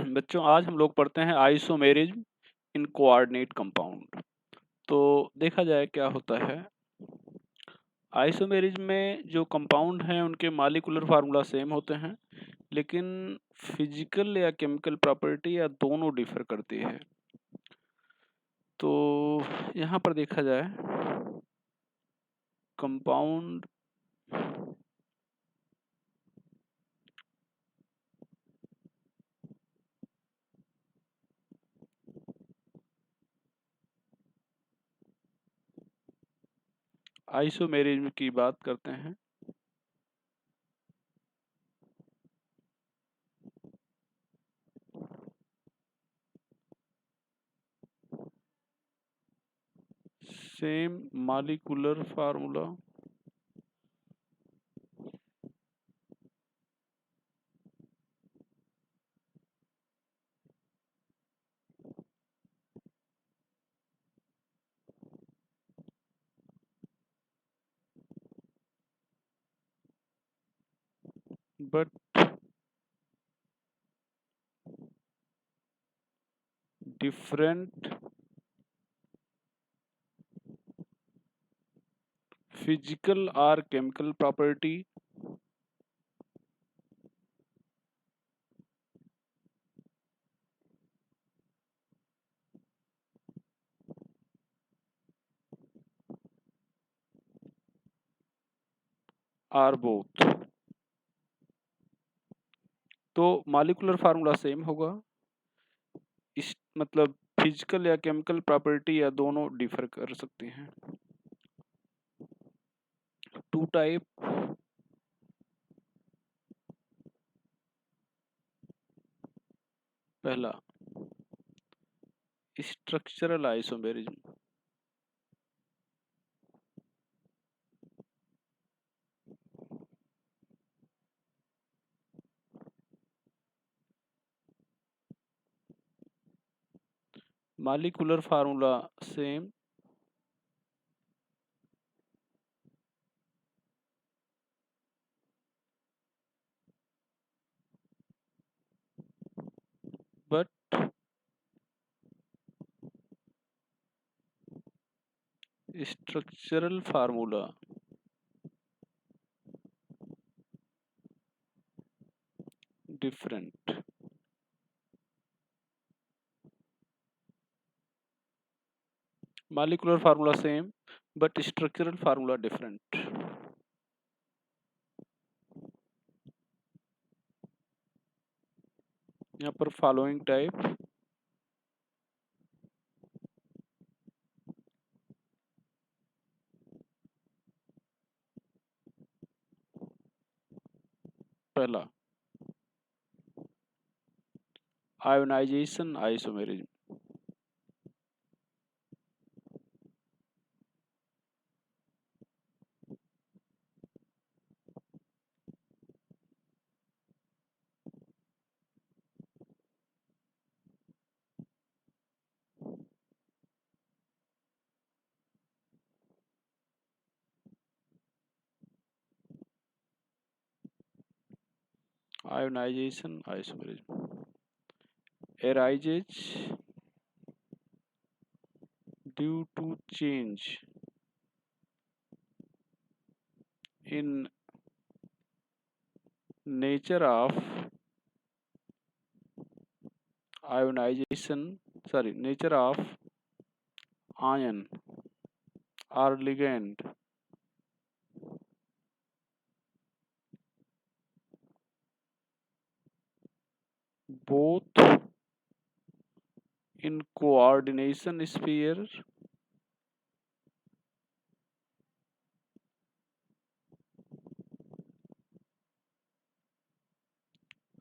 बच्चों आज हम लोग पढ़ते हैं आइसोमेरिज्म इन कोऑर्डिनेट कंपाउंड। तो देखा जाए क्या होता है, आइसोमेरिज्म में जो कंपाउंड हैं उनके मॉलिक्यूलर फार्मूला सेम होते हैं, लेकिन फिजिकल या केमिकल प्रॉपर्टी या दोनों डिफर करती है। तो यहाँ पर देखा जाए कंपाउंड आइसोमेरिज्म की बात करते हैं। Same molecular formula but different physical और केमिकल प्रॉपर्टी आर बोथ। तो मॉलिक्यूलर फार्मूला सेम होगा, इस मतलब फिजिकल या केमिकल प्रॉपर्टी या दोनों डिफर कर सकती हैं। टू टाइप, पहला structural isomerism, molecular formula same, but structural formula different. Molecular formula same but structural formula different. यहाँ पर फॉलोइंग टाइप, पहला ionization isomerism, ionization isomerism arises due to change in nature of ionization, nature of ion or ligand, both in coordination sphere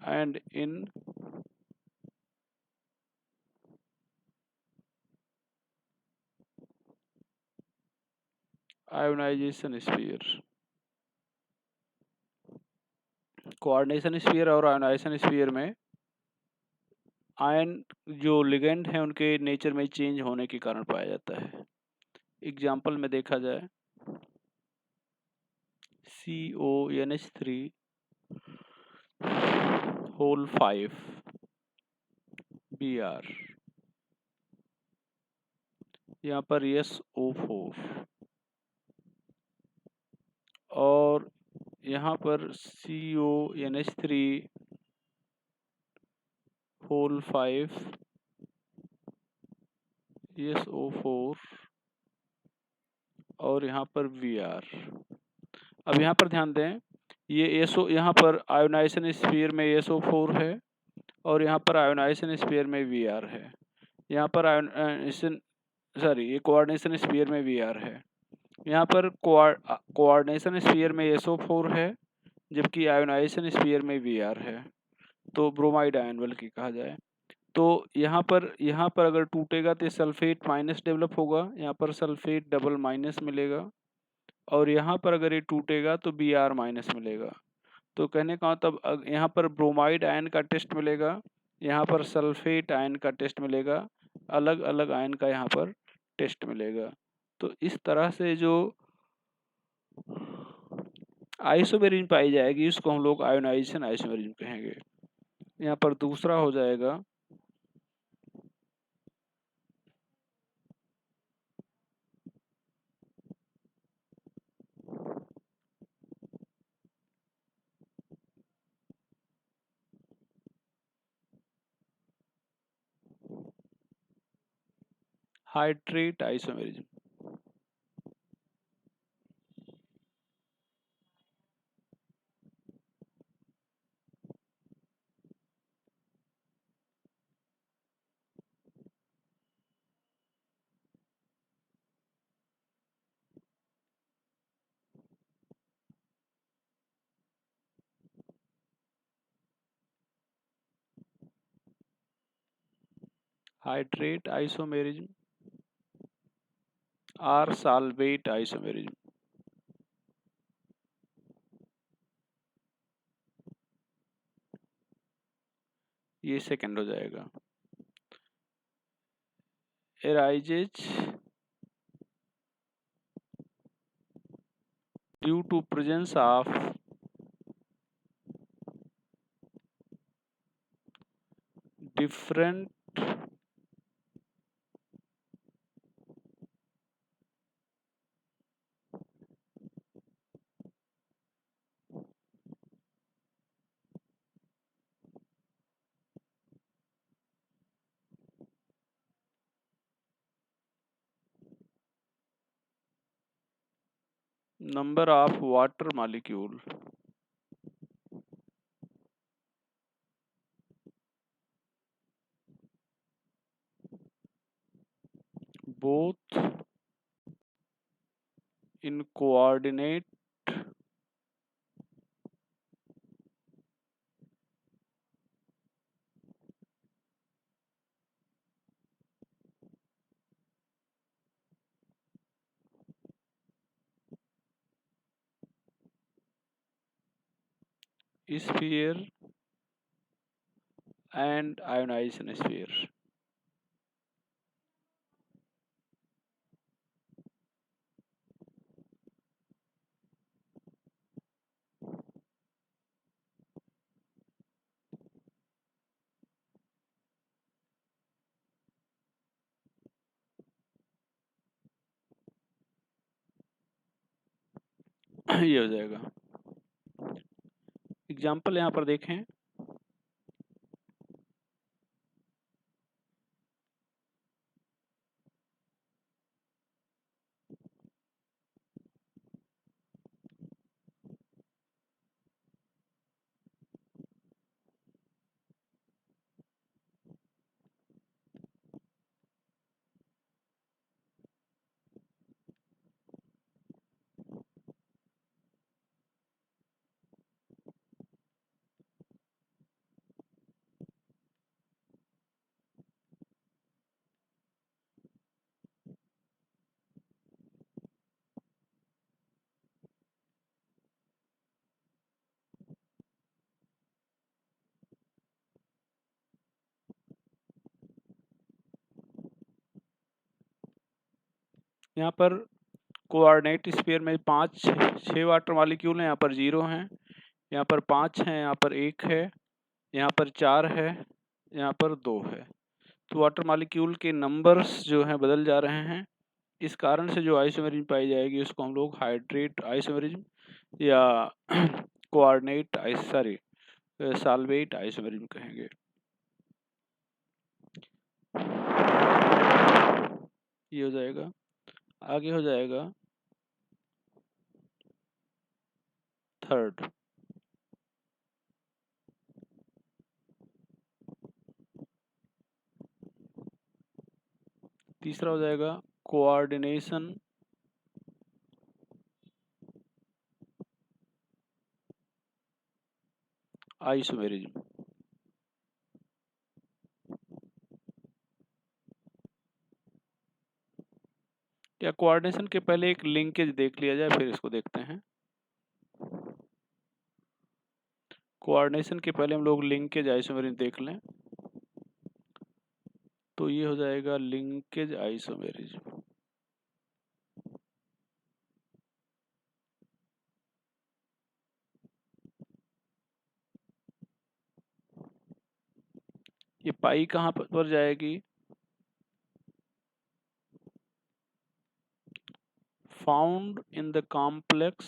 and in ionization sphere। Coordination sphere और ionisation sphere में ion जो ligand हैं उनके nature में change होने के कारण पाया जाता है। एग्जाम्पल में देखा जाए CONH3 होल 5 Br, यहाँ पर SO4 और यहाँ पर CONH3 होल 5 SO4 और यहाँ पर Br। अब यहाँ पर ध्यान दें, ये SO यहाँ पर आयोनाइजेशन स्फीयर में SO4 है और यहाँ पर आयोनाइजेशन स्फीयर में Br है। यहाँ पर आयोनाइजेशन ये कोऑर्डिनेशन स्फीयर में Br है। यहाँ पर कोऑर्डिनेशन स्फीयर में SO4 है जबकि आयोनाइजेशन स्फीयर में Br है, तो ब्रोमाइड आयन बल्कि कहा जाए। तो यहाँ पर अगर टूटेगा तो सल्फेट माइनस डेवलप होगा, यहाँ पर सल्फेट डबल माइनस मिलेगा और यहाँ पर अगर ये टूटेगा तो Br माइनस मिलेगा। तो कहने का मतलब यहाँ पर ब्रोमाइड आयन का टेस्ट मिलेगा, यहाँ पर सल्फेट आयन का टेस्ट मिलेगा, अलग अलग आयन का यहाँ पर टेस्ट मिलेगा। तो इस तरह से जो आइसोमेरिज्म पाई जाएगी उसको हम लोग आयोनाइजेशन आइसोमेरिज्म कहेंगे। यहाँ पर दूसरा हो जाएगा हाइड्रेट आइसोमेरिज्म। हाइड्रेट आइसोमेरिज्म और सॉल्वेट आइसोमेरिज्म। ये सेकंड हो जाएगा। arises due to presence of different number of water molecule both in coordinate sphere and ionization sphere। ये हो जाएगा। एग्जाम्पल यहाँ पर देखें, यहाँ पर कोऑर्डिनेट स्फीयर में 6 वाटर मॉलिक्यूल हैं, यहाँ पर 0 हैं, यहाँ पर 5 हैं, यहाँ पर 1 है, यहाँ पर 4 है, यहाँ पर 2 है। तो वाटर मॉलिक्यूल के नंबर्स जो हैं बदल जा रहे हैं। इस कारण से जो आइसोमेरिज्म पाई जाएगी उसको हम लोग हाइड्रेट आइसोमेरिज्म या कोऑर्डिनेट साल्वेट आइसोमेरिज्म कहेंगे। ये हो जाएगा। आगे हो जाएगा थर्ड। तीसरा हो जाएगा कोऑर्डिनेशन आइसोमेरिज्म। या कोऑर्डिनेशन के पहले एक लिंकेज देख लिया जाए, फिर इसको देखते हैं। कोऑर्डिनेशन के पहले हम लोग लिंकेज आइसोमेरिज्म देख लें, तो ये हो जाएगा लिंकेज आइसोमेरिज्म। ये पाई कहाँ पर जाएगी? Found in the complex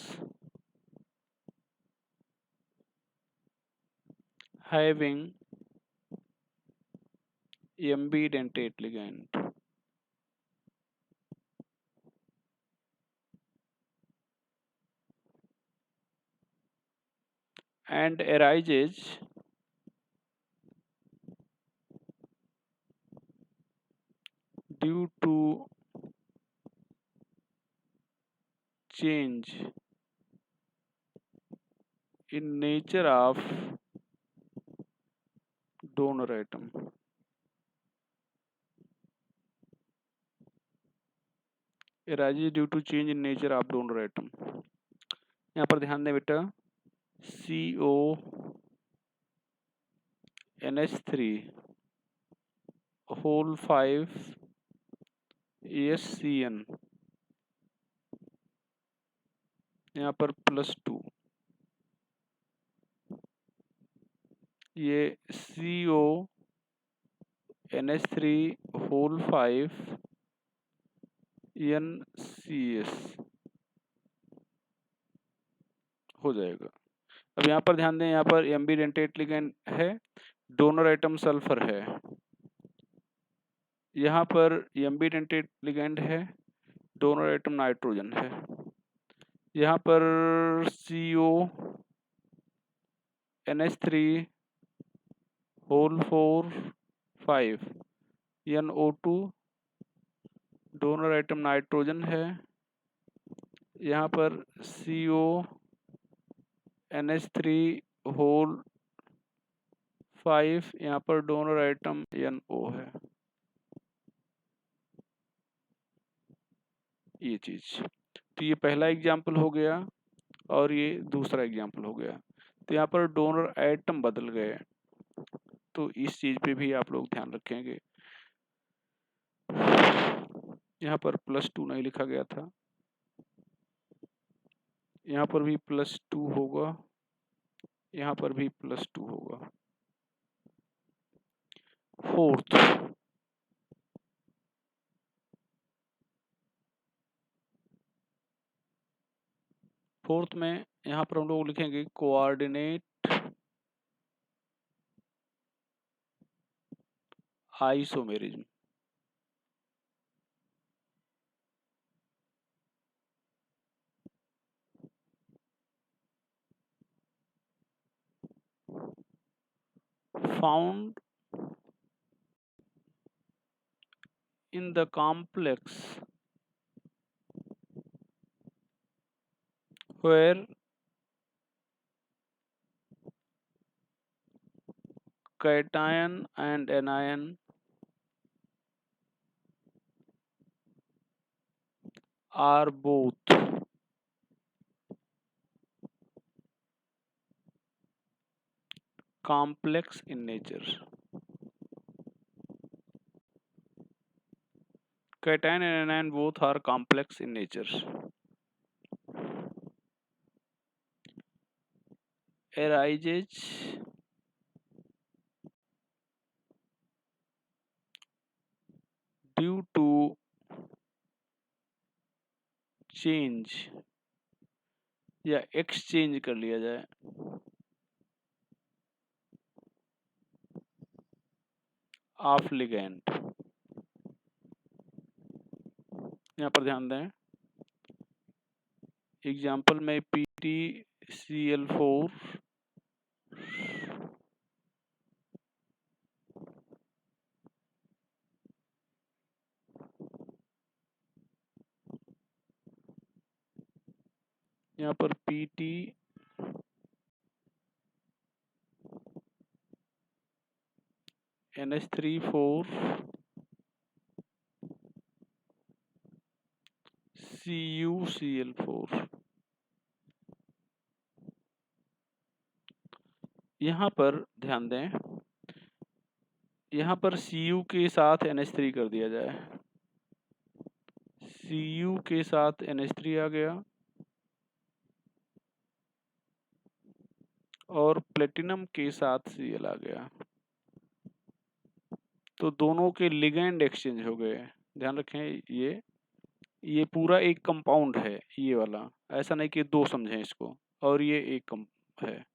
having ambidentate ligand and arises due to change in nature of donor atom। arises due to change in nature of donor atom। यहाँ पर ध्यान दें बेटा, CO NH3 होल 5 ASCN, यहाँ पर +2। ये CO NH3 होल 5 NCS हो जाएगा। अब यहाँ पर ध्यान दें, यहाँ पर एम्बिडेंटेट लिगेंड है, डोनर एटम सल्फर है। यहाँ पर एम्बिडेंटेट लिगेंड है, डोनर एटम नाइट्रोजन है। यहाँ पर CO NH3 whole 4 5 NO2 donor atom nitrogen है। यहाँ पर CO NH3 होल 5, यहाँ पर डोनर एटम NO है। ये चीज, तो ये पहला एग्जाम्पल हो गया और ये दूसरा एग्जाम्पल हो गया। तो यहाँ पर डोनर एटम बदल गए, तो इस चीज पे भी आप लोग ध्यान रखेंगे। यहाँ पर +2 नहीं लिखा गया था, यहाँ पर भी +2 होगा, यहाँ पर भी +2 होगा। फोर्थ में यहाँ पर हम लोग लिखेंगे coordinate isomerism. Found in the complex where cation and anion are both complex in nature। Cation and anion both are complex in nature। Arises due to change या एक्सचेंज कर लिया जाए ऑफ लिगैंड। यहाँ पर ध्यान दें, एग्जाम्पल में PtCl4 यहाँ पर NH3 4 CuCl4। यहाँ पर ध्यान दें, यहाँ पर Cu के साथ NH3 कर दिया जाए, Cu के साथ NH3 आ गया और प्लेटिनम के साथ Cl आ गया, तो दोनों के लिगैंड एक्सचेंज हो गए। ध्यान रखें, ये पूरा एक कंपाउंड है, ये वाला, ऐसा नहीं कि दो समझें इसको, और ये एक है।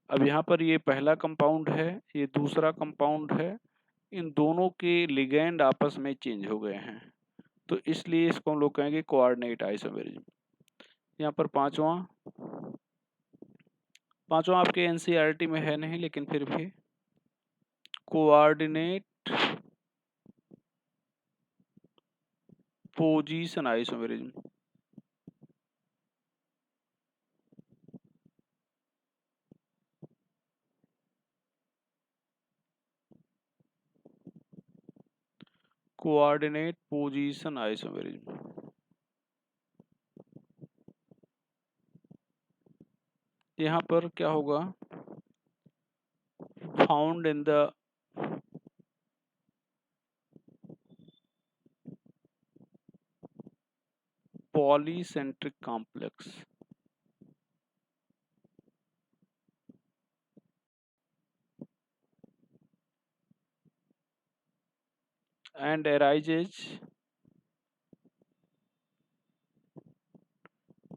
अब यहाँ पर ये पहला कंपाउंड है, ये दूसरा कंपाउंड है, इन दोनों के लिगैंड आपस में चेंज हो गए हैं, तो इसलिए इसको हम लोग कहेंगे कोऑर्डिनेट आइसोमेरिज्म। यहाँ पर पांचवा आपके एनसीईआरटी में है नहीं, लेकिन फिर भी coordinate position isomerism. Coordinate position isomerism. यहाँ पर क्या होगा, found in the polycentric complex and arises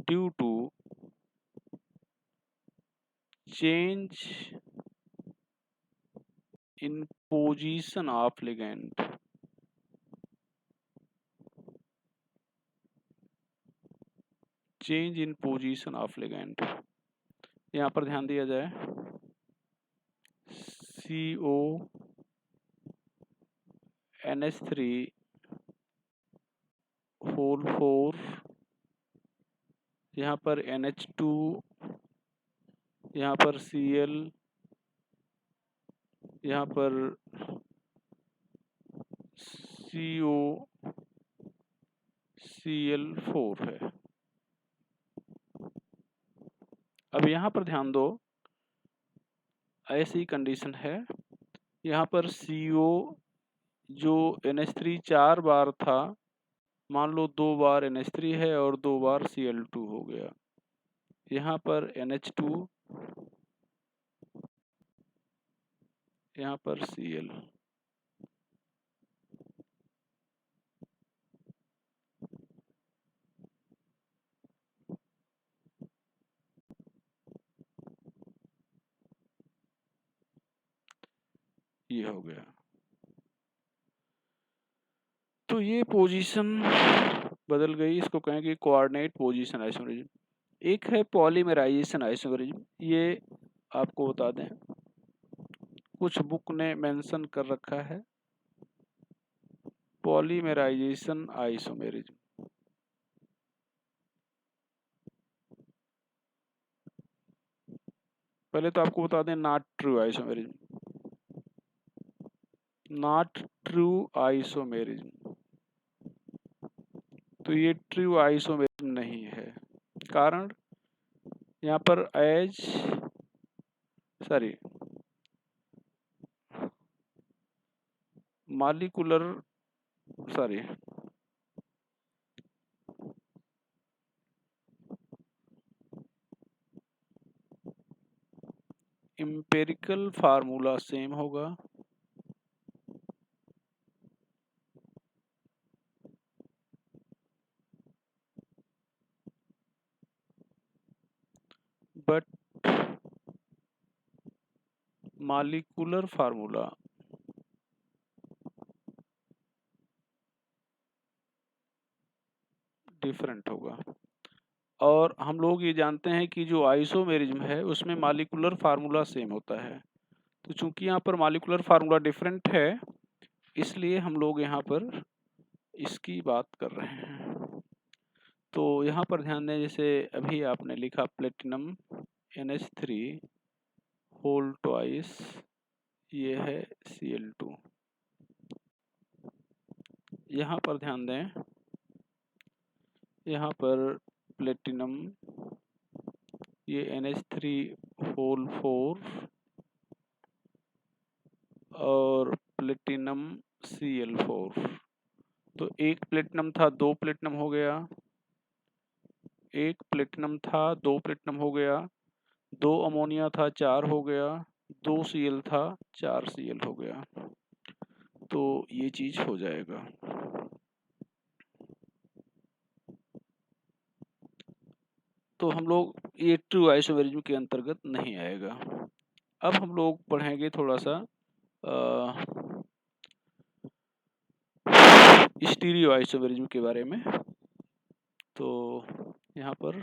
due to change in position of ligand। Change in position of ligand. यहाँ पर ध्यान दिया जाए, CO NH3 होल 4, यहाँ पर NH2, यहाँ पर Cl, यहाँ पर COCl4 है। अब यहाँ पर ध्यान दो, ऐसी कंडीशन है, यहाँ पर CO जो NH3 4 बार था, मान लो 2 बार NH3 है और 2 बार Cl2 हो गया। यहाँ पर NH2, यहाँ पर Cl। ये हो गया, तो ये पोजीशन बदल गई, इसको कहेंगे कोऑर्डिनेट पोजीशन आइसोमेरिज्म। एक है पॉलीमराइजेशन आइसोमेरिज्म, ये आपको बता दें, कुछ बुक ने मेंशन कर रखा है पॉलीमराइजेशन आइसोमेरिज्म। पहले तो आपको बता दें, not true isomerism, not true isomerism, तो ये ट्रू आइसोमेरिज्म नहीं है। कारण यहाँ पर एम्पिरिकल फार्मूला सेम होगा, but molecular formula डिफरेंट होगा। और हम लोग ये जानते हैं कि जो आइसोमेरिज्म है उसमें मॉलिक्यूलर फार्मूला सेम होता है। तो चूंकि यहाँ पर मॉलिक्यूलर फार्मूला डिफरेंट है, इसलिए हम लोग यहाँ पर इसकी बात कर रहे हैं। तो यहाँ पर ध्यान दें, जैसे अभी आपने लिखा प्लेटिनम NH3 होल ट्वाइस, ये है Cl2। यहाँ पर ध्यान दें, यहाँ पर प्लेटिनम ये NH3 होल 4 और प्लेटिनम Cl4। तो एक प्लेटिनम था, दो प्लेटिनम हो गया, एक प्लेटिनम था, दो प्लेटिनम हो गया, दो अमोनिया था, चार हो गया, दो Cl था, चार Cl हो गया। तो ये चीज हो जाएगा। तो हम लोग ये ट्रू आइसोमेरिज्म के अंतर्गत नहीं आएगा। अब हम लोग पढ़ेंगे थोड़ा सा स्टीरियो आइसोमेरिज्म के बारे में। तो यहाँ पर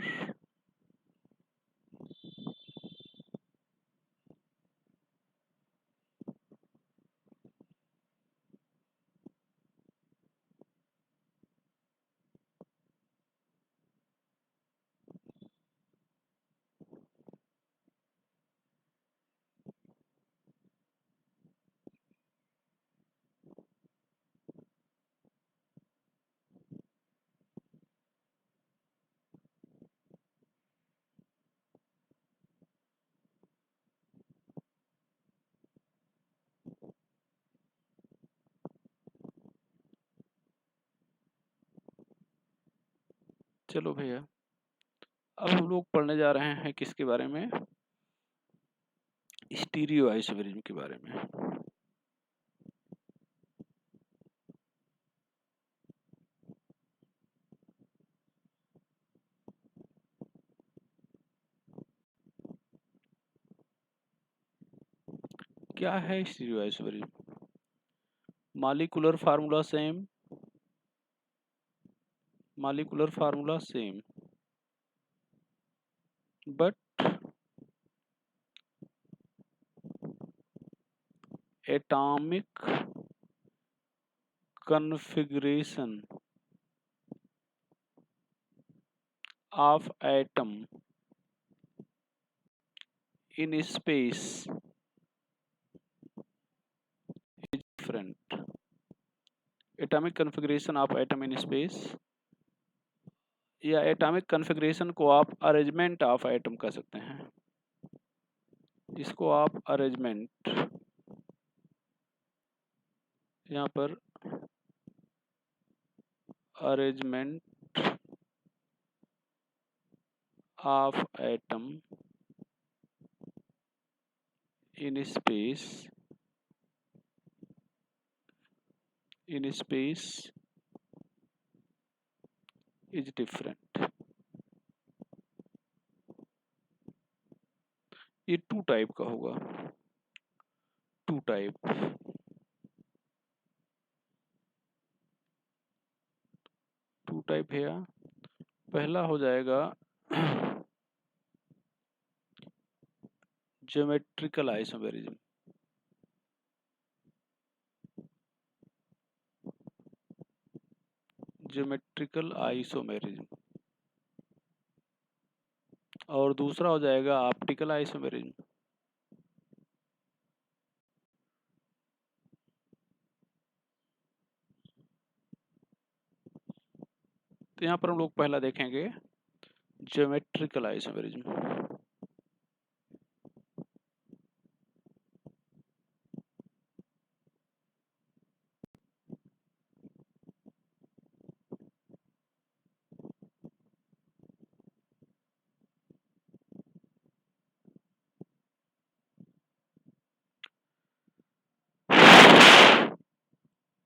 चलो भैया, अब हम लोग पढ़ने जा रहे हैं किसके बारे में? स्टीरियो आइसोमेरिज्म के बारे में। क्या है stereo isomerism? Molecular formula same, molecular formula same, but atomic configuration of atom in space is different. Atomic configuration of atom in space, या एटॉमिक कॉन्फ़िगरेशन को आप अरेंजमेंट ऑफ एटम कह सकते हैं। इसको आप अरेंजमेंट, यहाँ पर arrangement of atom in space is different. ये टू टाइप का होगा, टू टाइप है। पहला हो जाएगा ज्योमेट्रिकल आइसोमेरिज्म। Geometrical isomerism. और दूसरा हो जाएगा ऑप्टिकल आइसोमेरिज्म। तो यहाँ पर हम लोग पहला देखेंगे ज्योमेट्रिकल आइसोमेरिज्म।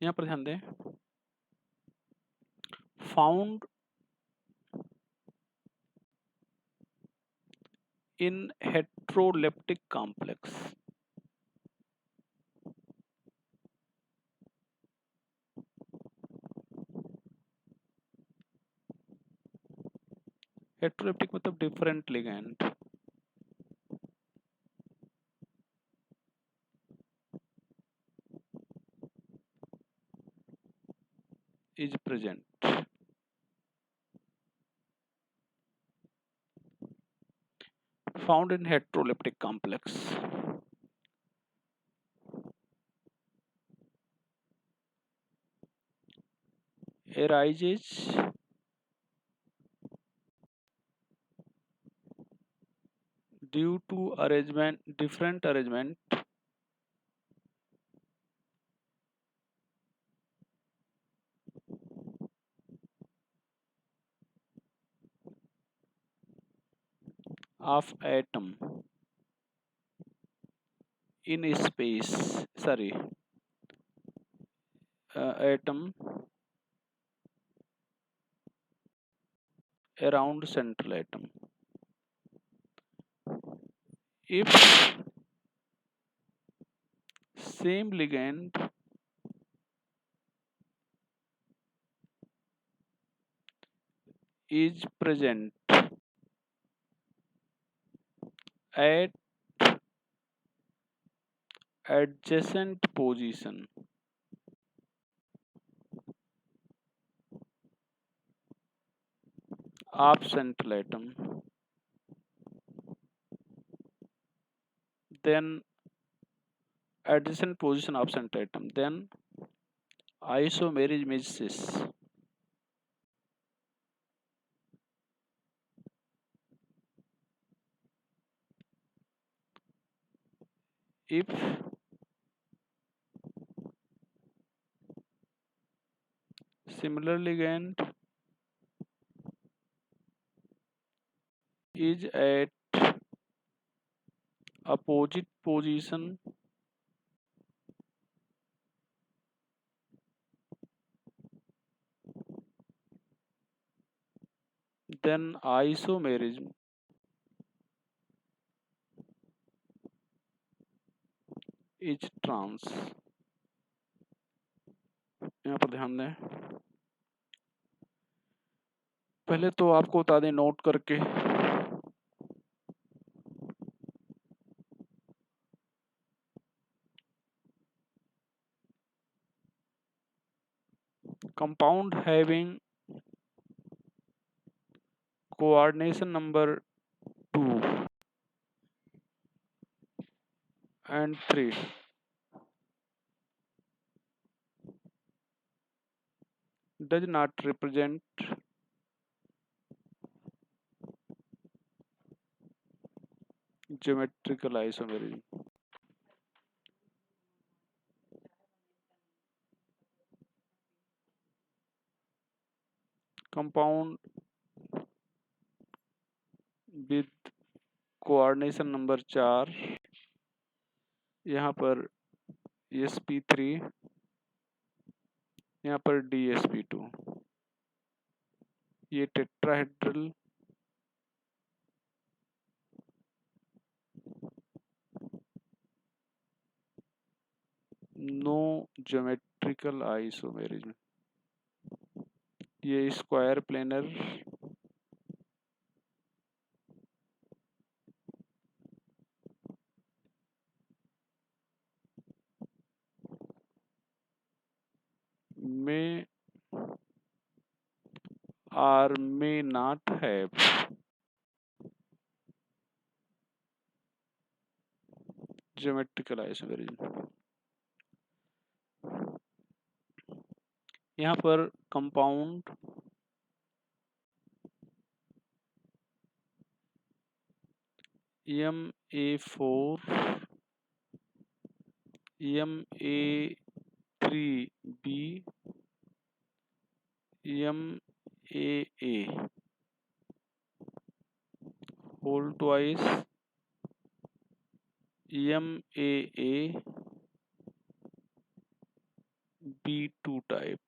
यहाँ पर ध्यान दें, found in heteroleptic complex. Heteroleptic मतलब different ligand is present. Found in heteroleptic complex. Arises due to different arrangement of atom in space. Sorry, atom around central atom. If same ligand is present at adjacent position of central atom, then adjacent position of central atom, then isomerism. If similar ligand is at opposite position, then isomerism is trans. यहाँ पर ध्यान दें, पहले तो आपको बता दें note करके compound having coordination number 2 and 3 does not represent geometrical isomerism. Compound with coordination number 4, यहाँ पर sp3, यहाँ पर dsp2, ये टेट्राहेड्रल नो ज्योमेट्रिकल आइसोमेरिज्म, ये square planar may or may not have geometrical isomerism. यहाँ पर compound Ma4 Ma3b MAA whole twice MAA B2 type,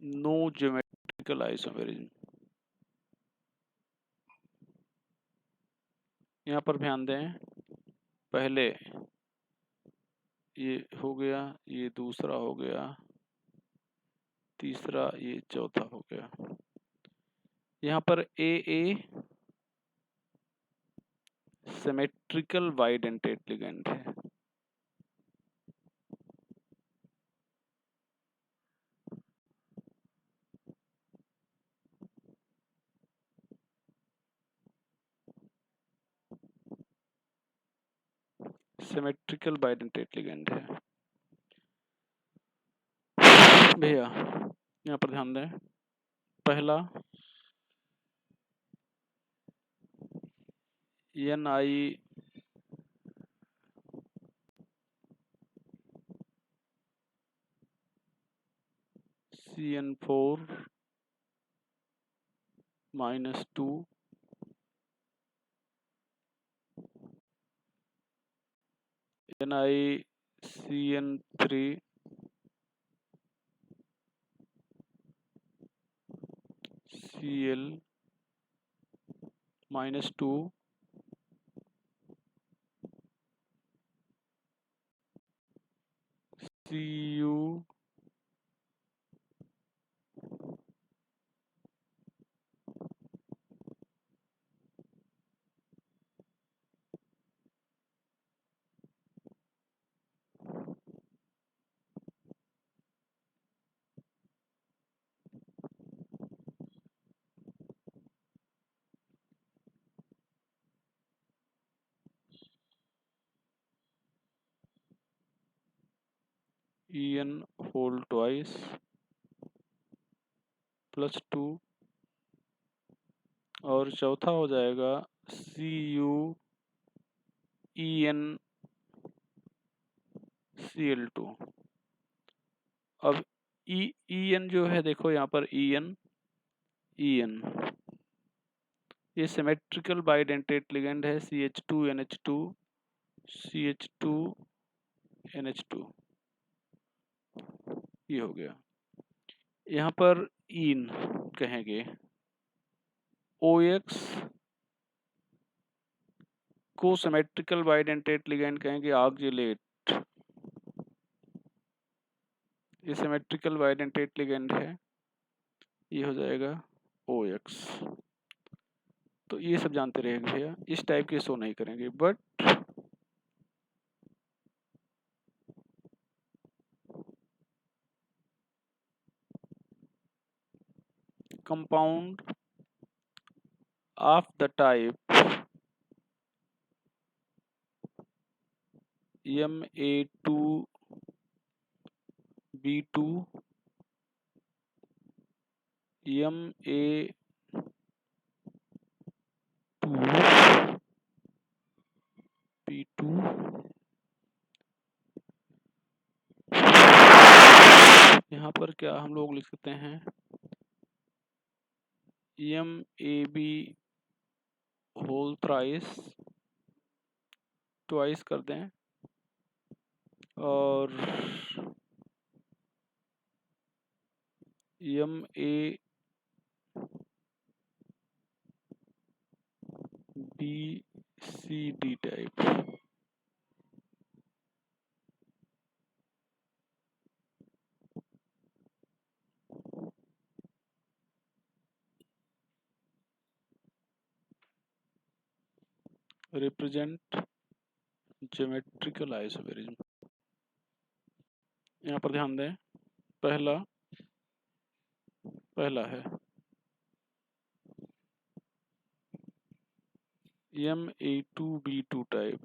no geometry symmetrical isomerism. यहाँ पर ध्यान दें, पहले ये हो गया, ये दूसरा हो गया, तीसरा, ये चौथा हो गया। यहाँ पर ए सिमेट्रिकल बाइडेंटेट लिगेंड है। सिमेट्रिकल बाइडेंटेट लिगेंड है भैया। यहाँ पर ध्यान दें, पहला Ni CN4 -2 NiCN3 Cl -2 Cu En whole twice +2 और चौथा हो जाएगा Cu En Cl2। अब En जो है, देखो यहाँ पर En ये सिमेट्रिकल बाइडेंटेट लिगेंड है, CH2NH2 CH2NH2, ये हो गया। यहाँ पर इन कहेंगे, OX को सिमेट्रिकल बाइडेंटेट लिगेंड कहेंगे ऑक्जेलेट। ये सिमेट्रिकल बाइडेंटेट लिगेंड है, ये हो जाएगा OX। तो ये सब जानते रहेंगे भैया, इस टाइप के शो नहीं करेंगे। But compound of the type Ma2B2 Ma2B2 यहाँ पर क्या हम लोग लिख सकते हैं, MAB होल थ्राइस, ट्वाइस कर दें, और MABCD type. Represent geometrical isomerism. यहाँ पर ध्यान दें, पहला है Ma2B2 टाइप।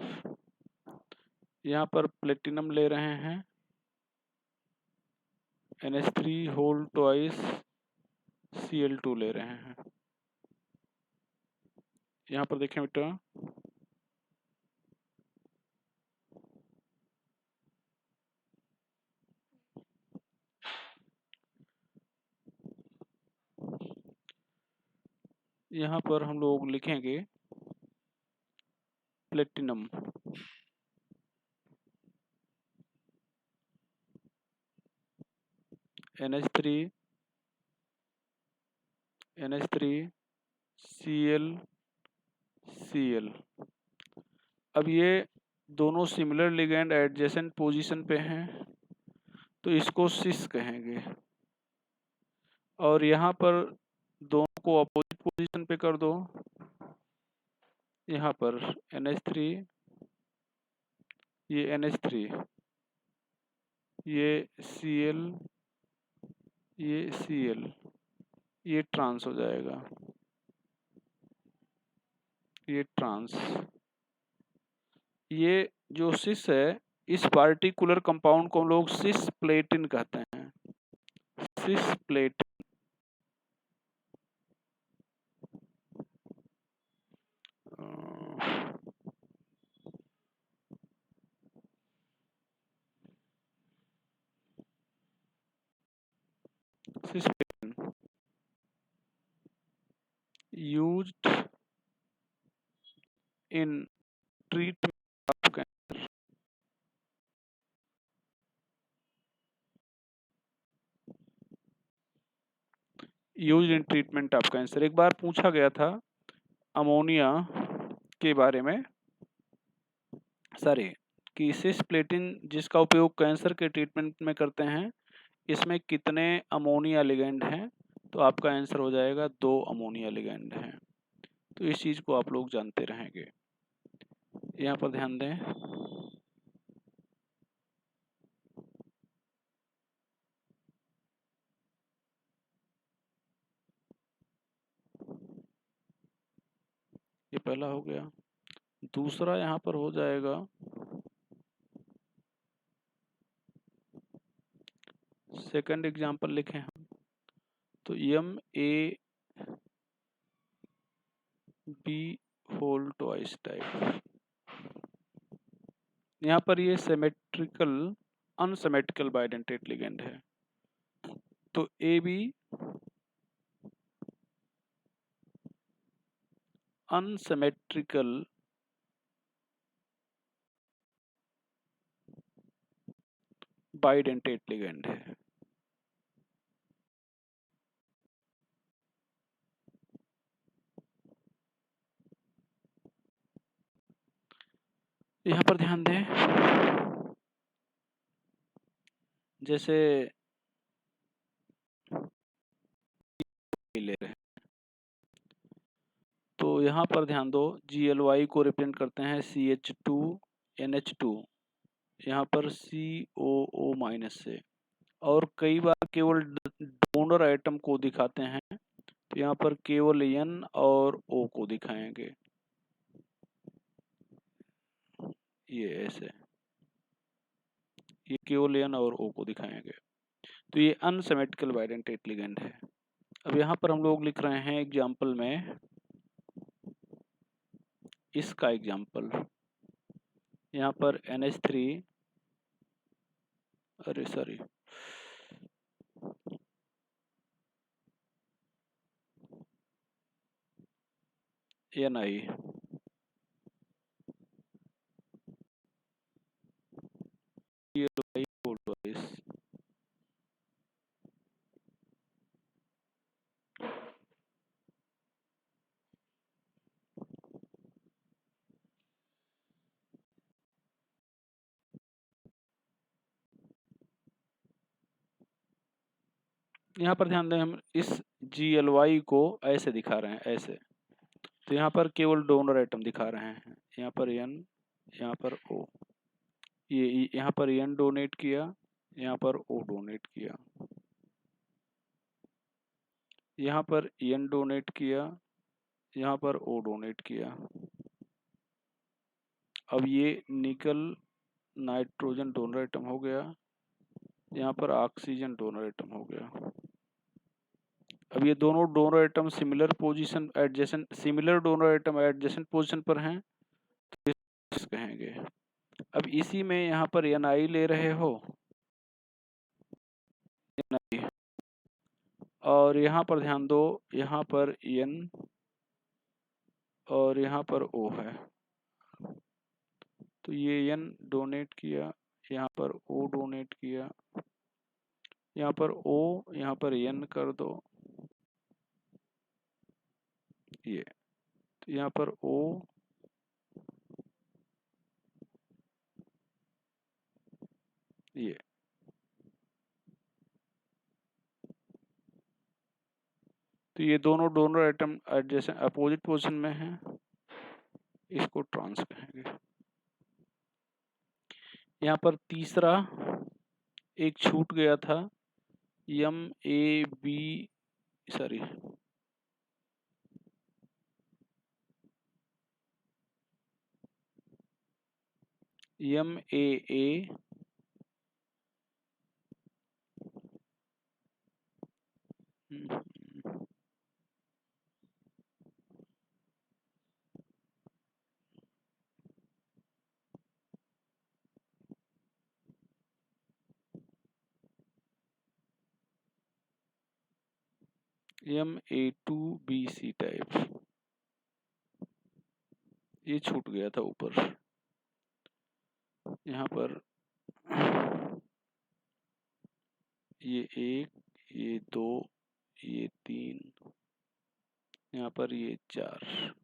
यहाँ पर प्लेटिनम ले रहे हैं, NH3 होल ट्वाइस Cl2 ले रहे हैं। यहाँ पर देखें बेटा, यहाँ पर हम लोग लिखेंगे platinum NH3 NH3 Cl Cl। अब ये दोननों सिमिलर लिगेंड एडजेसेंट पोजीशन पे हैं तो इसको सिस कहेंगे, और यहाँ पर दोनों को अपोजिट पोजीशन पे कर दो। यहाँ पर NH3, ये NH3, ये Cl, ये Cl, ये ट्रांस हो जाएगा, ये ट्रांस। ये जो सिस है, इस पार्टिकुलर कंपाउंड को हम लोग सिस प्लेटिन कहते हैं, cisplatin. Cisplatin used in treatment of cancer। Use in treatment of cancer. एक बार पूछा गया था अमोनिया के बारे में, सॉरी, कि सिस्प्लेटिन जिसका उपयोग कैंसर के ट्रीटमेंट में करते हैं, इसमें कितने अमोनिया लिगेंड हैं? तो आपका आंसर हो जाएगा 2 अमोनिया लिगेंड हैं। तो इस चीज को आप लोग जानते रहेंगे। यहाँ पर ध्यान दें, ये पहला हो गया। दूसरा यहाँ पर हो जाएगा सेकंड एग्जांपल लिखें हम, तो MAB होल ट्वाइस टाइप। यहाँ पर ये सिमेट्रिकल अनसिमेट्रिकल बाइडेंटेट लिगेंड है, तो AB अनसिमेट्रिकल बाइडेंटेट लिगेंड है। यहाँ पर ध्यान दें, जैसे ले रहे हैं तो यहाँ पर ध्यान दो, GLY को रिप्रेजेंट करते हैं CH2NH2, यहाँ पर COO माइनस से, और कई बार केवल डोनर आइटम को दिखाते हैं, तो यहाँ पर केवल N और O को दिखाएंगे, ये ऐसे, ये केवल N और O को दिखाएंगे। तो ये अनसिमेट्रिकल बाइडेंटेट लिगेंड है। अब यहाँ पर हम लोग लिख रहे हैं एग्जाम्पल में इसका एग्जाम्पल, यहाँ पर NH3, अरे सॉरी, Ni, यहाँ पर ध्यान दें, हम इस GLY को ऐसे दिखा रहे हैं, ऐसे, तो यहाँ पर केवल डोनर आइटम दिखा रहे हैं, यहाँ पर N, यहाँ पर O, ये यहाँ पर N डोनेट किया, यहाँ पर O डोनेट किया, यहाँ पर N डोनेट किया, यहाँ पर O डोनेट किया। अब ये निकल नाइट्रोजन डोनर आइटम हो गया, यहाँ पर ऑक्सीजन डोनर आइटम हो गया। अब ये दोनों donor atom similar position adjacent, similar donor atom adjacent position पर हैं, तो इस कहेंगे। अब इसी में यहाँ पर Ni ले रहे हो, Ni, और यहाँ पर ध्यान दो, यहाँ पर N और यहाँ पर O है, तो ये N डोनेट किया, यहाँ पर O डोनेट किया, यहाँ पर O, यहाँ पर N कर दो, ये तो यहाँ पर O, ये तो ये दोनों डोनर एटम जैसे अपोजिट पोजीशन में हैं, इसको ट्रांस कहेंगे। यहाँ पर तीसरा एक छूट गया था, MAB, sorry MAA MA2BC type, ये छूट गया था ऊपर। यहाँ पर ये 1, ये 2, ये 3, यहाँ पर ये 4।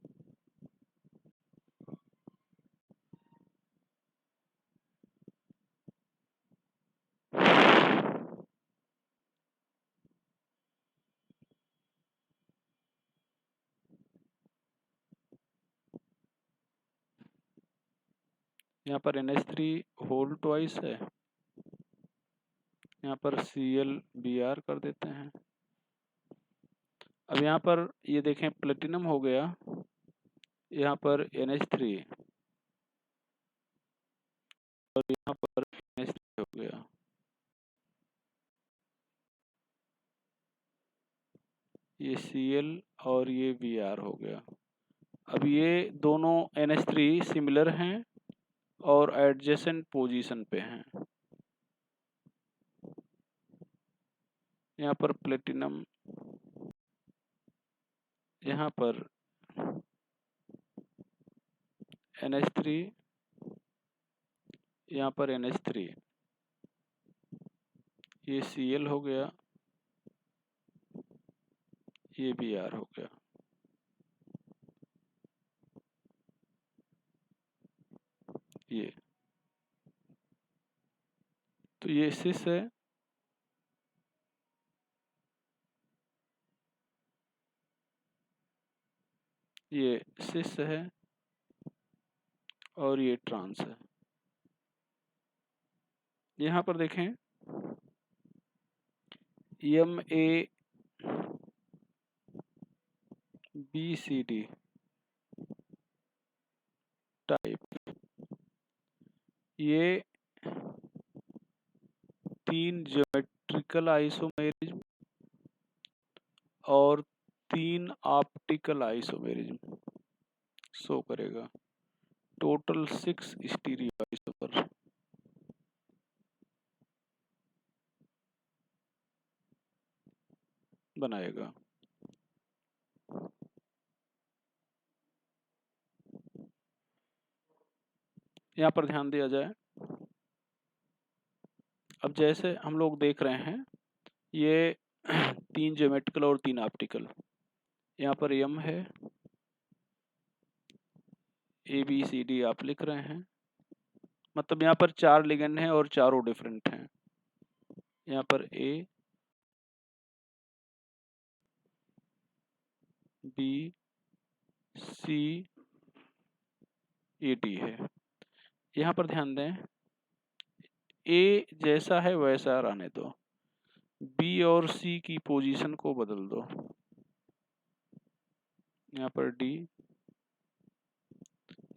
यहाँ पर NH3 होल ट्वाइस है, यहाँ पर ClBr कर देते हैं। अब यहाँ पर ये देखें प्लेटिनम हो गया, यहाँ पर NH3 और यहाँ पर NH3 हो गया। ये Cl और ये Br हो गया। अब ये दोनों NH3 सिमिलर हैं और एडजेसेंट पोजीशन पे हैं। यहाँ पर प्लेटिनम, यहाँ पर NH3, यहाँ पर NH3, ये Cl हो गया, ये Br हो गया। ये तो ये सिस है, ये सिस है और ये ट्रांस है। यहाँ पर देखें MABCD टाइप, ये 3 ज्योमेट्रिकल आइसोमेरिज्म और 3 ऑप्टिकल आइसोमेरिज्म शो करेगा। टोटल 6 स्टीरियो आइसोमर बनाएगा। यहाँ पर ध्यान दिया जाए, अब जैसे हम लोग देख रहे हैं ये 3 ज्योमेट्रिकल और 3 ऑप्टिकल, यहाँ पर M है, ABCD आप लिख रहे हैं, मतलब यहाँ पर 4 लिगेंड हैं और चारों डिफरेंट हैं। यहाँ पर A, B, C, A, D है। यहाँ पर ध्यान दें, A जैसा है वैसा रहने दो, B और C की पोजीशन को बदल दो। यहाँ पर D,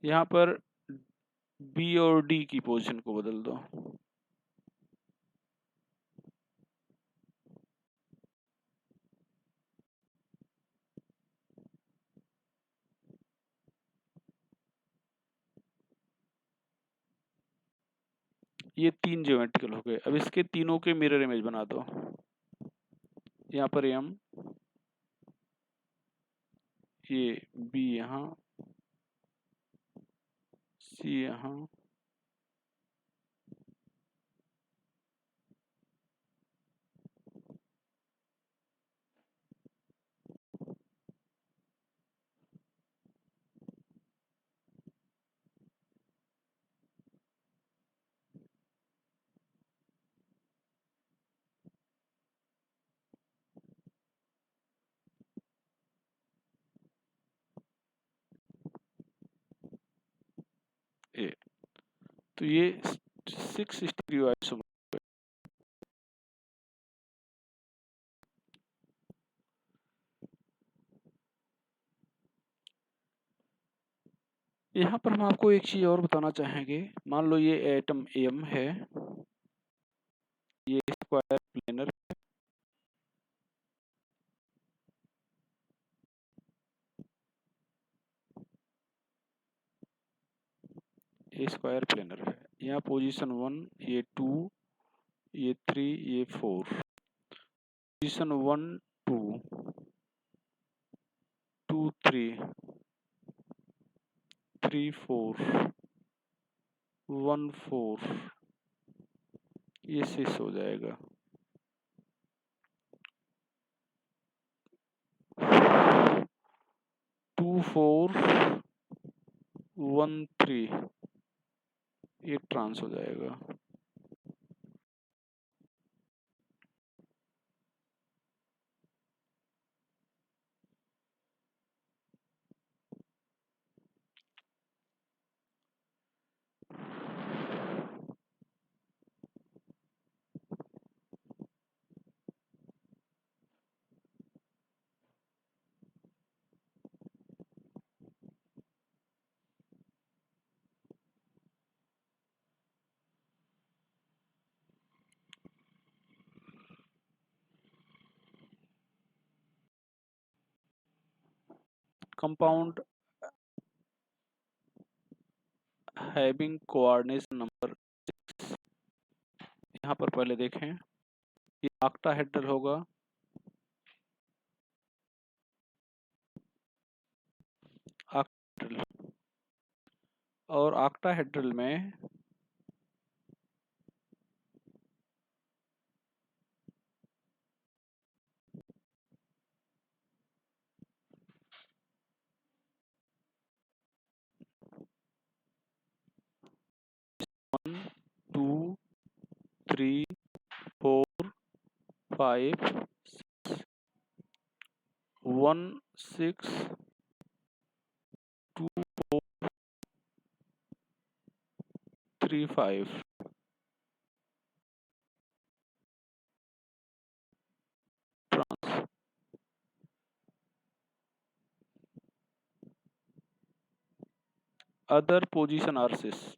यहाँ पर B और D की पोजीशन को बदल दो। ये 3 ज्योमेट्रिकल हो गए। अब इसके तीनों के मिरर इमेज बना दो। यहाँ पर M, ये B यहाँ, C यहाँ, तो ये 6 स्टीरियो आइसोमर। यहाँ पर हम आपको एक चीज और बताना चाहेंगे। मान लो ये एटम एम है, ये स्क्वायर प्लेनर, ये स्क्वायर प्लेनर है। यहाँ पोजीशन 1, ये 2, ये 3, ये 4। पोजीशन 1 2 2 3 3 4 1 4, ये 6 हो जाएगा। 2 4 1 3, ये ट्रांस हो जाएगा। कंपाउंड हैविंग कोऑर्डिनेशन नंबर 6, यहाँ पर पहले देखें, ये ऑक्टाहेड्रल होगा, ऑक्टाहेड्रल, और ऑक्टाहेड्रल में one 2 3 4 5 1 6 2 4 3 5। Trans other position are 6।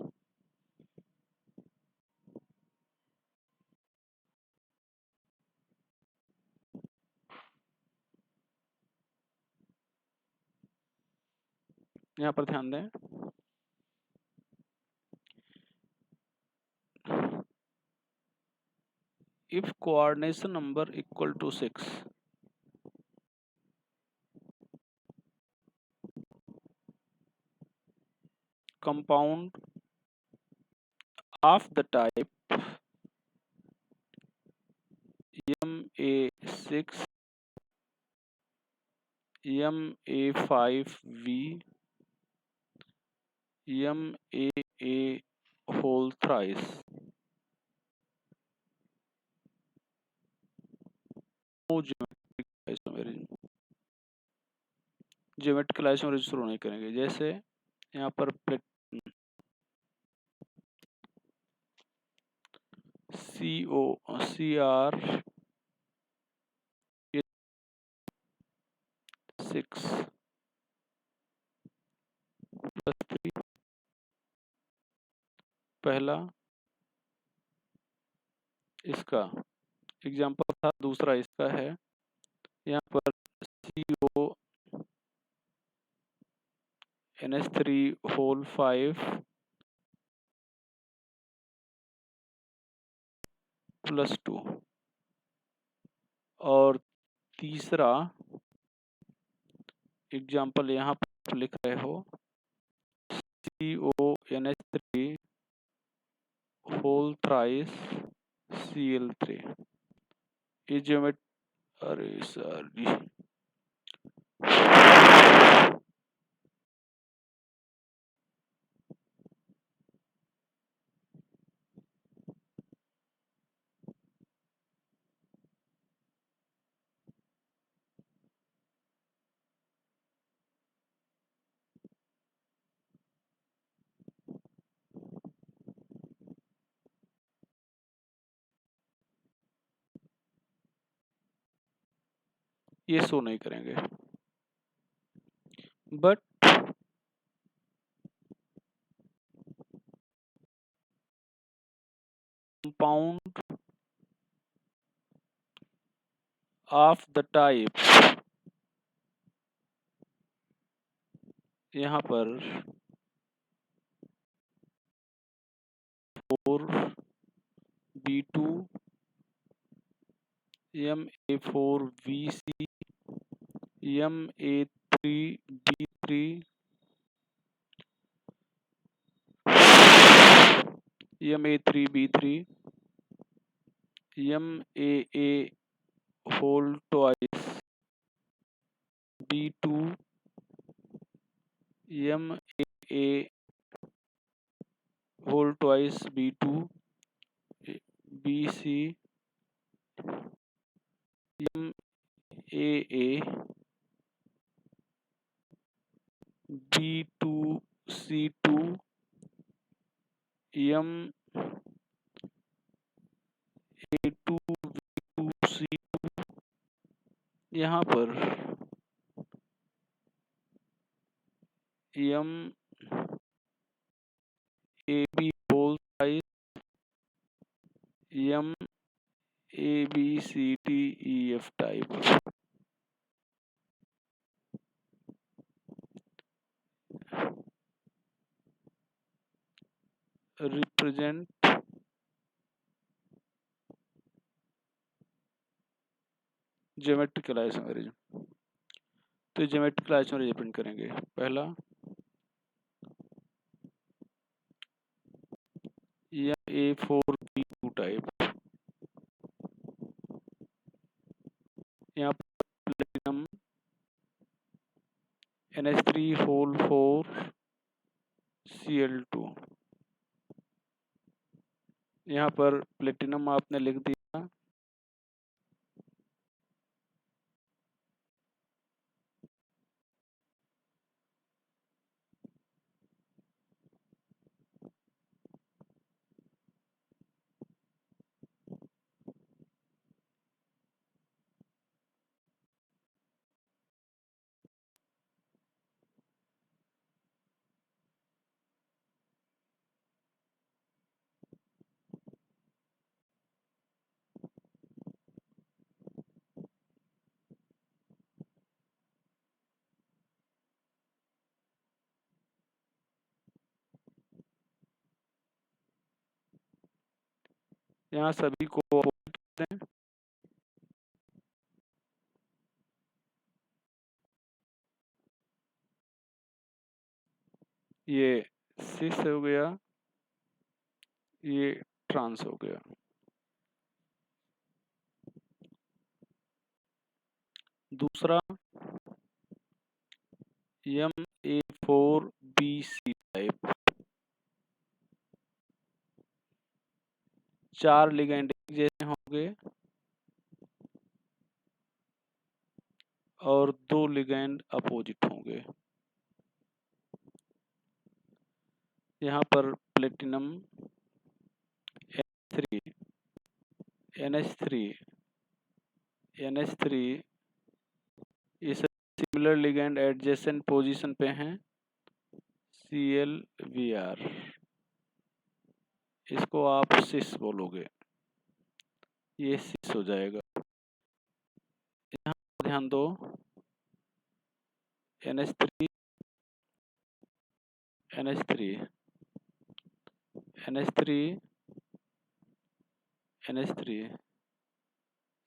यहाँ पर ध्यान दें, if coordination number equal to 6, compound of the type Ma6 Ma5V MAA whole thrice no geometrical isomerism शुरू नहीं करेंगे। जैसे यहाँ पर CR 6 प्लस 3, पहला इसका एग्जाम्पल था, दूसरा इसका है। यहाँ पर CO NH3 होल 5 प्लस 2, और तीसरा एग्जाम्पल यहाँ पर लिख रहे हो CONH3 होल थ्राइस Cl3। ये ज्योमेट्री, अरे सॉरी, ये शो नहीं करेंगे। But compound of the type, यहाँ पर 4B2 Ma4VC Ma3B3 Ma3B3 MAA whole twice B2 MAA whole twice B2 BC MAA B2C2 MA2V2C, यहाँ पर MAB whole twice MABCDEF type represent geometrical isomerism. तो geometrical isomerism print करेंगे। पहला MA4B2 type, यहाँ पर platinum NH3 whole 4 Cl2, यहाँ पर platinum आपने लिख दिया, यहाँ सभी को अपोजिट करते हैं। ये सिस हो गया, ये ट्रांस हो गया। दूसरा MA4BC टाइप, 4 लिगेंड एक जैसे होंगे और 2 लिगेंड अपोजिट होंगे। यहाँ पर प्लेटिनम NH3 ये सब सिमिलर लिगेंड एडजेसेंट पोजीशन पे हैं ClVr, इसको आप सिस बोलोगे, ये सिस हो जाएगा। यहाँ ध्यान दो NH3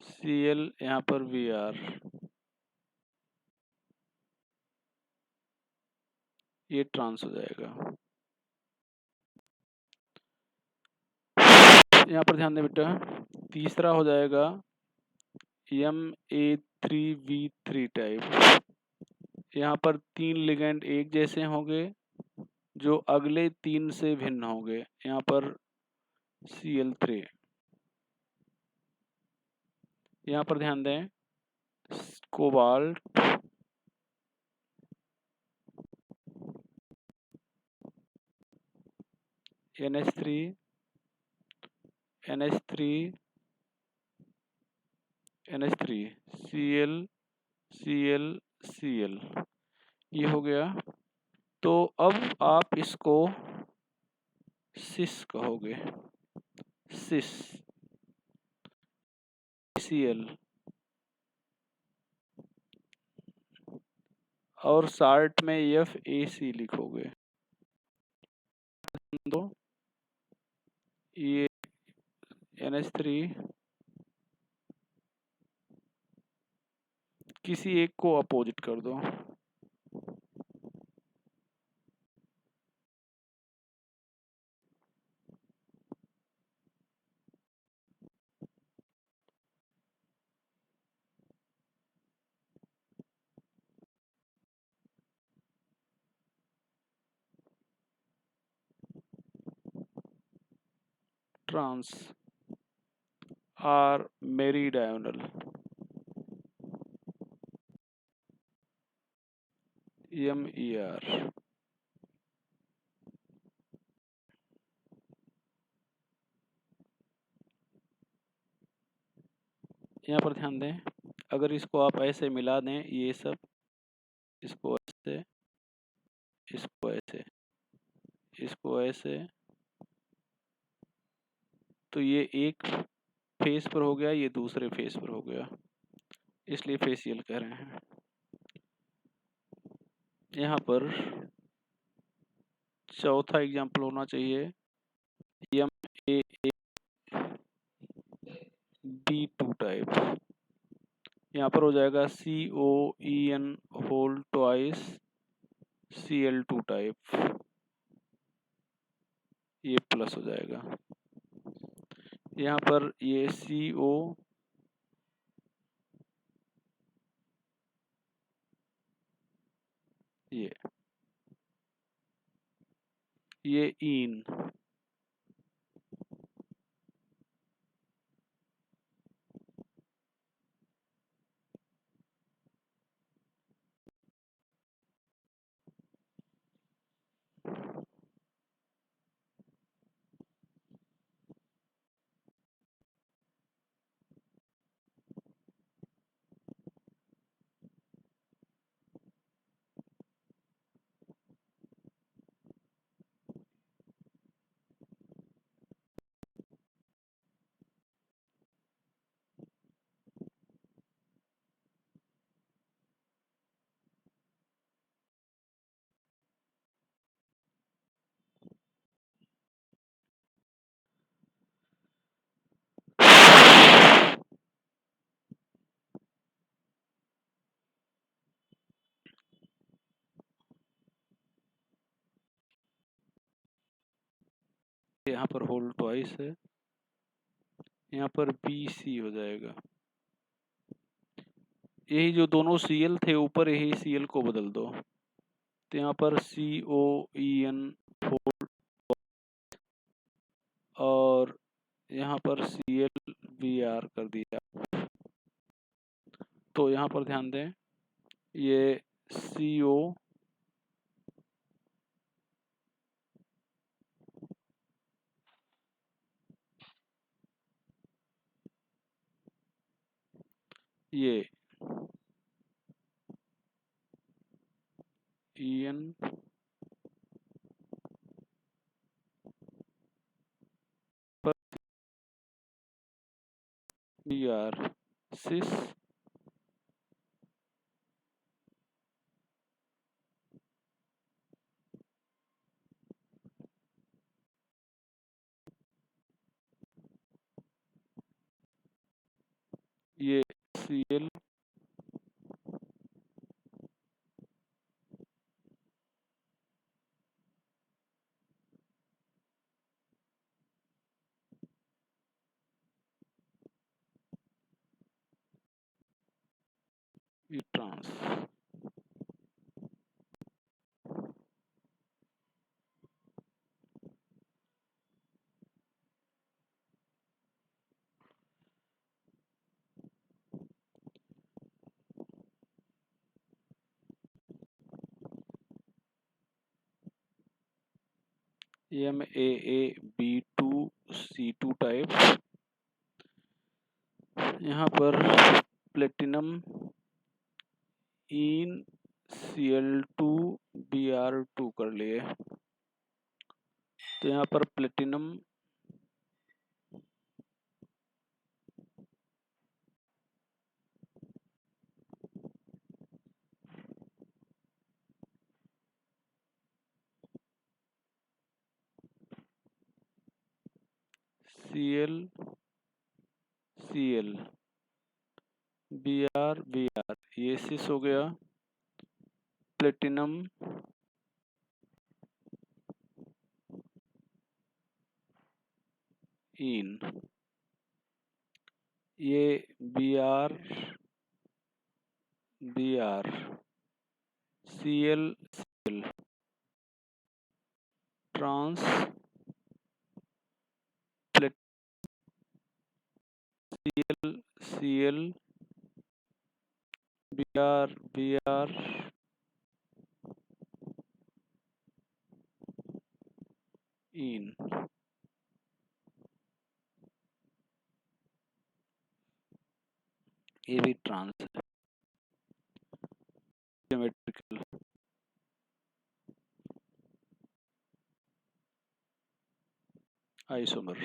Cl, यहाँ पर Vr, ये ट्रांस हो जाएगा। यहाँ पर ध्यान दें बेटा, तीसरा हो जाएगा Ma3V3 टाइप, यहाँ पर 3 लिगेंड एक जैसे होंगे जो अगले 3 से भिन्न होंगे। यहाँ पर Cl3, यहाँ पर ध्यान दें कोबाल्ट NH3 Cl Cl ये हो गया। तो अब आप इसको सिस कहोगे, सिस Cl, और साल्ट में FAC लिखोगे। दो ये NH3 किसी एक को अपोजिट कर दो। Trans or meridional, MER। यहाँ पर ध्यान दें, अगर इसको आप ऐसे मिला दें, ये सब, इसको ऐसे, इसको ऐसे, इसको ऐसे, तो ये एक फेस पर हो गया, ये दूसरे फेस पर हो गया, इसलिए फेसियल कह रहे हैं। यहाँ पर चौथा एग्जाम्पल होना चाहिए MAAB2 टाइप। यहाँ पर हो जाएगा COEN whole twice Cl2 type, ये प्लस हो जाएगा। यहाँ पर ये CO ये इन, यहाँ पर होल ट्वाइस है, यहाँ पर BC हो जाएगा। यही जो दोनों Cl थे ऊपर, यही Cl को बदल दो, तो यहाँ पर COEN होल, और यहाँ पर ClBr कर दिया। तो यहाँ पर ध्यान दें, ये CO ये EN पर BR सिस ये Cl ये ट्रांस, MAAB2C2 टाइप। यहाँ पर प्लेटिनम इन Cl2Br2 कर लिए। तो यहाँ पर platinum Cl Cl Br Br, ये 6 हो गया। प्लेटिनम इन, ये Br Br, Cl Cl, trans plate Cl Cl Br Br इन, ये भी ट्रांस है, geometrical. Isomer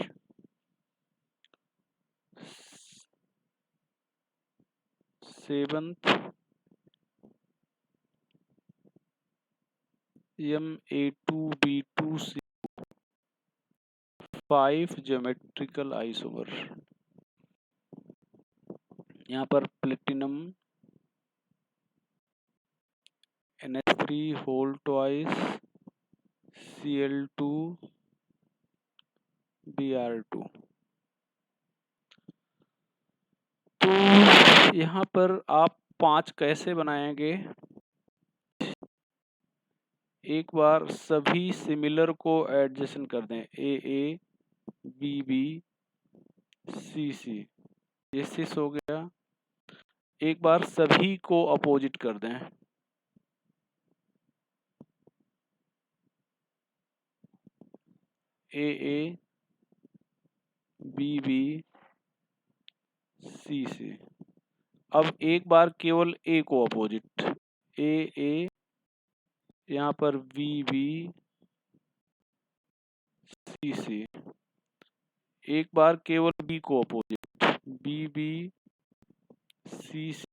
7th Ma2B2C 5 geometrical isomer. यहाँ पर platinum NH3 whole twice Cl2 Br2। तो यहाँ पर आप 5 कैसे बनाएंगे? एक बार सभी सिमिलर को एडजेसेंट कर दें, AA BB CC, ये 6 हो गया। एक बार सभी को अपोजिट कर दें, AA BB CC। अब एक बार केवल A को अपोजिट, AA, यहाँ पर BB CC। एक बार केवल B को अपोजिट, BB CC,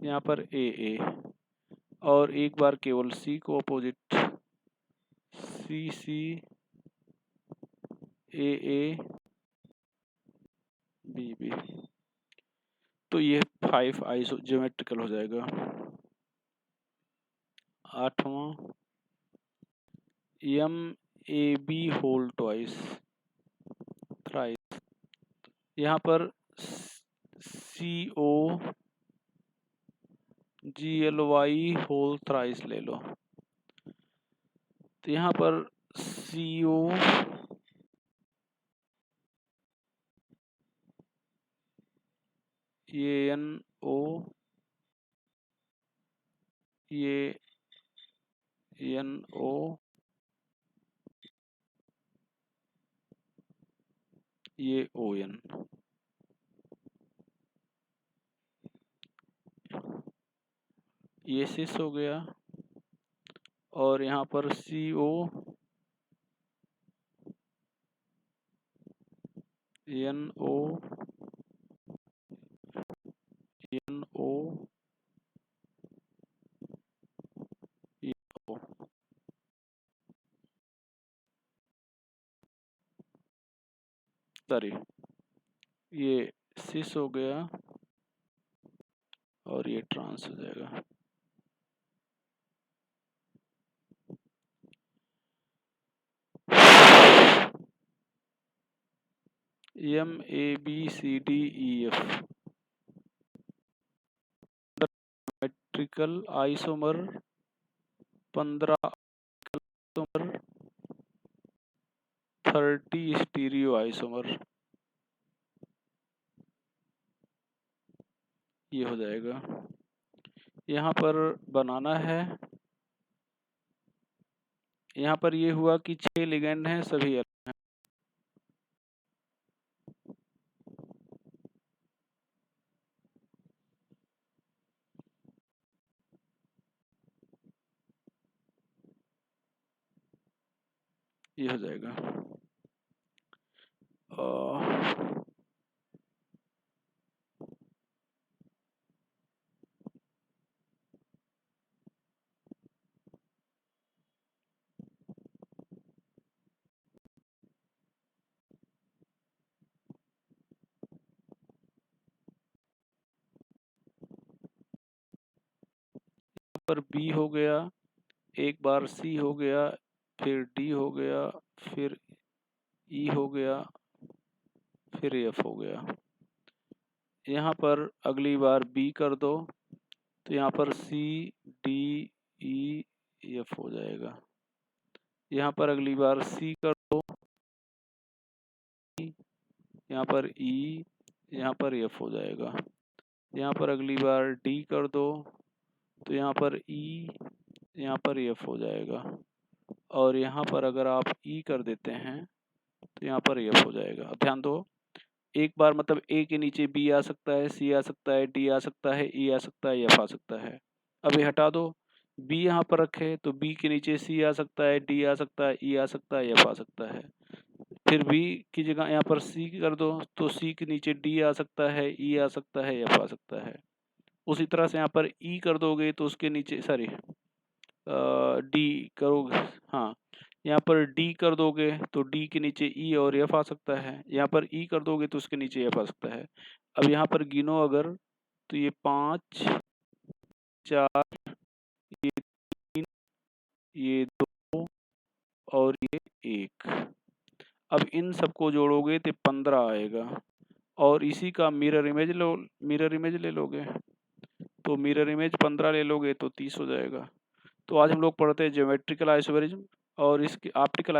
यहाँ पर AA। और एक बार केवल C को अपोजिट, CC AA BB। तो ये 5 आइसो ज्योमेट्रिकल हो जाएगा। 8वां MAB होल ट्वाइस थ्राइस। यहाँ पर CO GLY होल थ्राइस ले लो। तो यहाँ पर CO ये NO, ये NO, ये ON। ये 6 हो गया। और यहाँ पर CO NO NO NO, sorry ये 6 हो गया और ये ट्रांस हो जाएगा। MABCDEF metrical isomer, 15 isomer, 30 stereo isomer, ये हो जाएगा। यहाँ पर बनाना है, यहाँ पर ये हुआ कि 6 लिगेंड हैं, सभी अलग हैं। ये हो जाएगा। पर बी हो गया, एक बार सी हो गया, फिर डी हो गया, फिर ई हो गया, फिर एफ हो गया। यहाँ पर अगली बार बी कर दो तो यहाँ पर सी डी ई एफ हो जाएगा। यहाँ पर अगली बार सी कर दो, यहाँ पर ई, यहाँ पर एफ हो जाएगा। यहाँ पर अगली बार डी कर दो तो यहाँ पर ई, यहाँ पर एफ हो जाएगा। और यहाँ पर अगर आप ई कर देते हैं तो यहाँ पर एफ हो जाएगा। अब ध्यान दो, एक बार मतलब ए के नीचे बी आ सकता है, सी आ सकता है, डी आ सकता है, ई आ सकता है, एफ आ सकता है। अब ये हटा दो, बी यहाँ पर रखे तो बी के नीचे सी आ सकता है, डी आ सकता है, ई आ सकता है, एफ आ सकता है। फिर बी की जगह यहाँ पर सी कर दो तो सी के नीचे डी आ सकता है, ई आ सकता है, एफ आ सकता है। उसी तरह से यहाँ पर ई कर दोगे तो उसके नीचे सॉरी डी करोगे, हाँ यहाँ पर डी कर दोगे तो डी के नीचे ई और एफ आ सकता है। यहाँ पर ई कर दोगे तो उसके नीचे एफ आ सकता है। अब यहाँ पर गिनो अगर तो ये 5, 4, ये 3, ये 2 और ये 1। अब इन सबको जोड़ोगे तो 15 आएगा और इसी का मिरर इमेज ले लोगे तो मिरर इमेज 15 ले लोगे तो 30 हो जाएगा। तो आज हम लोग पढ़ते हैं ज्योमेट्रिकल आइसोमेरिज्म और इसके ऑप्टिकल